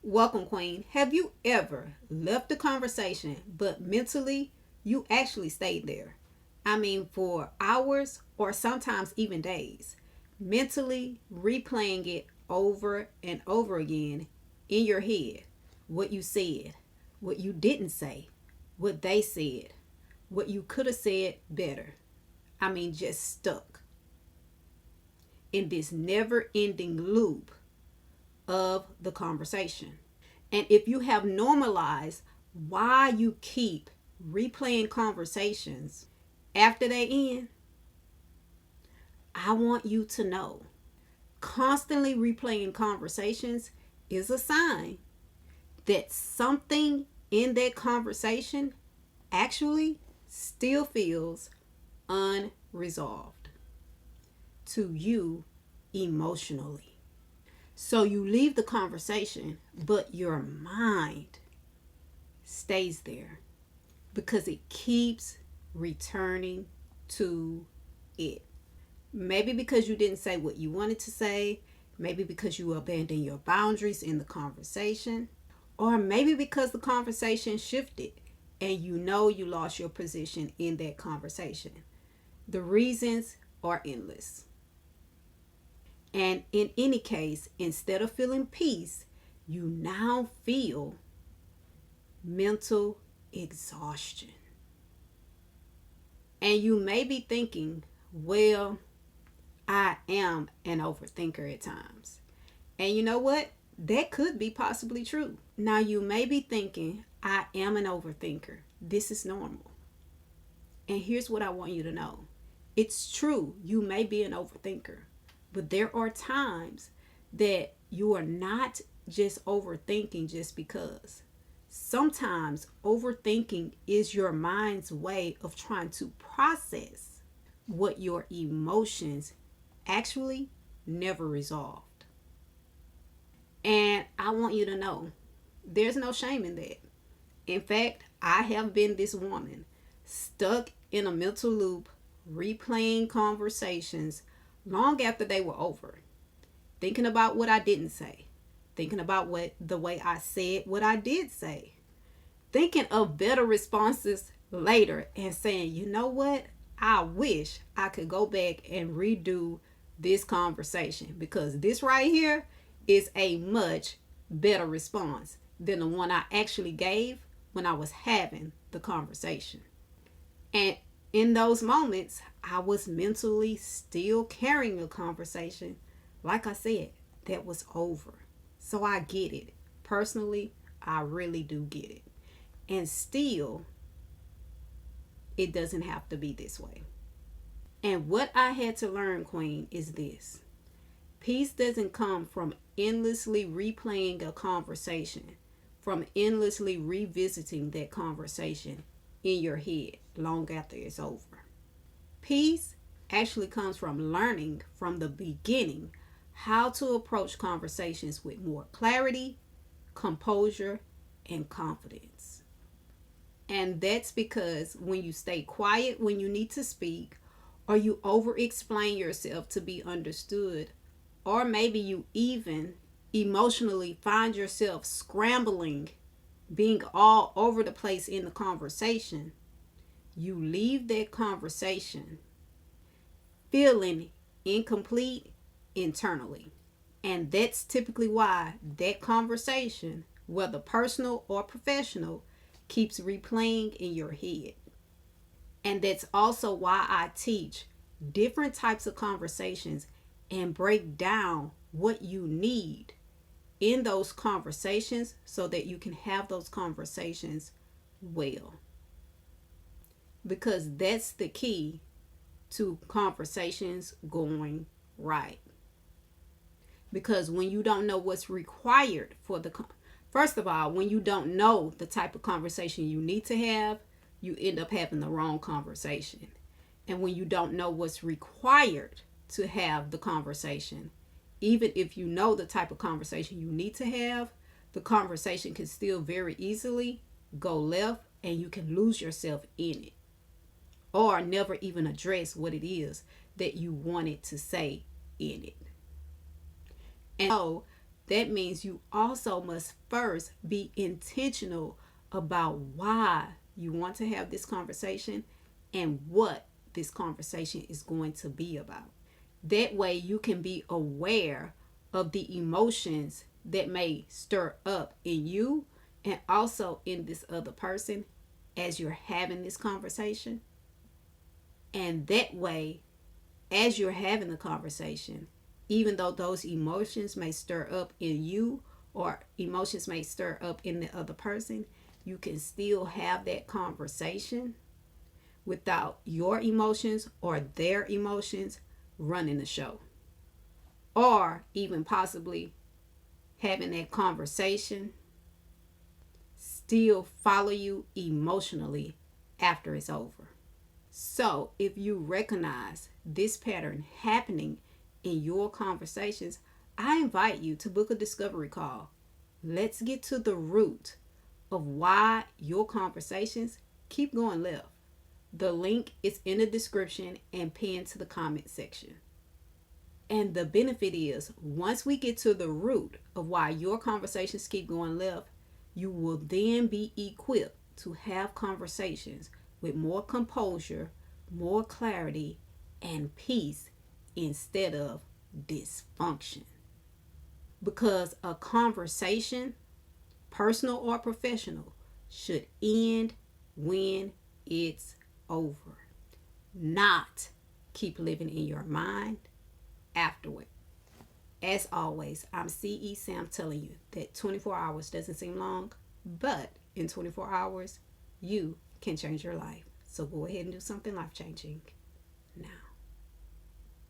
Welcome, Queen. Have you ever left the conversation, but mentally you actually stayed there? I mean, for hours or sometimes even days, mentally replaying it over and over again in your head. What you said, what you didn't say, what they said, what you could have said better. I mean, just stuck in this never ending loop of the conversation. And if you have normalized why you keep replaying conversations after they end, I want you to know constantly replaying conversations is a sign that something in that conversation actually still feels unresolved to you emotionally. So you leave the conversation, but your mind stays there because it keeps returning to it. Maybe because you didn't say what you wanted to say, maybe because you abandoned your boundaries in the conversation, or maybe because the conversation shifted and you know you lost your position in that conversation. The reasons are endless. And in any case, instead of feeling peace, you now feel mental exhaustion. And you may be thinking, well, I am an overthinker at times. And you know what? That could be possibly true. Now, you may be thinking, I am an overthinker. This is normal. And here's what I want you to know. It's true, you may be an overthinker. But there are times that you are not just overthinking just because. Sometimes overthinking is your mind's way of trying to process what your emotions actually never resolved. And I want you to know there's no shame in that. In fact, I have been this woman stuck in a mental loop, replaying conversations long after they were over, thinking about what I didn't say, thinking about what the way I said what I did say, thinking of better responses later and saying, you know what? I wish I could go back and redo this conversation because this right here is a much better response than the one I actually gave when I was having the conversation. And in those moments, I was mentally still carrying a conversation, like I said, that was over. So I get it. Personally, I really do get it. And still, it doesn't have to be this way. And what I had to learn, Queen, is this. Peace doesn't come from endlessly replaying a conversation, from endlessly revisiting that conversation in your head long after it's over. Peace actually comes from learning from the beginning how to approach conversations with more clarity, composure, and confidence. And that's because when you stay quiet when you need to speak, or you over explain yourself to be understood, or maybe you even emotionally find yourself scrambling, being all over the place in the conversation, you leave that conversation feeling incomplete internally. And that's typically why that conversation, whether personal or professional, keeps replaying in your head. And that's also why I teach different types of conversations and break down what you need in those conversations so that you can have those conversations well. Because that's the key to conversations going right. Because when you don't know what's required for first of all, when you don't know the type of conversation you need to have, you end up having the wrong conversation. And when you don't know what's required to have the conversation, even if you know the type of conversation you need to have, the conversation can still very easily go left and you can lose yourself in it, or never even address what it is that you wanted to say in it. And so That means you also must first be intentional about why you want to have this conversation and what this conversation is going to be about. That way, you can be aware of the emotions that may stir up in you and also in this other person as you're having this conversation. And that way, as you're having the conversation, even though those emotions may stir up in you or emotions may stir up in the other person, you can still have that conversation without your emotions or their emotions running the show. Or even possibly having that conversation still follow you emotionally after it's over. So, if you recognize this pattern happening in your conversations, I invite you to book a discovery call. Let's get to the root of why your conversations keep going left. The link is in the description and pinned to the comment section. And the benefit is, once we get to the root of why your conversations keep going left, you will then be equipped to have conversations with more composure, more clarity, and peace instead of dysfunction. Because a conversation, personal or professional, should end when it's over, not keep living in your mind afterward. As always, I'm CE Sam telling you that 24 hours doesn't seem long, but in 24 hours, you can change your life. So go ahead and do something life-changing now.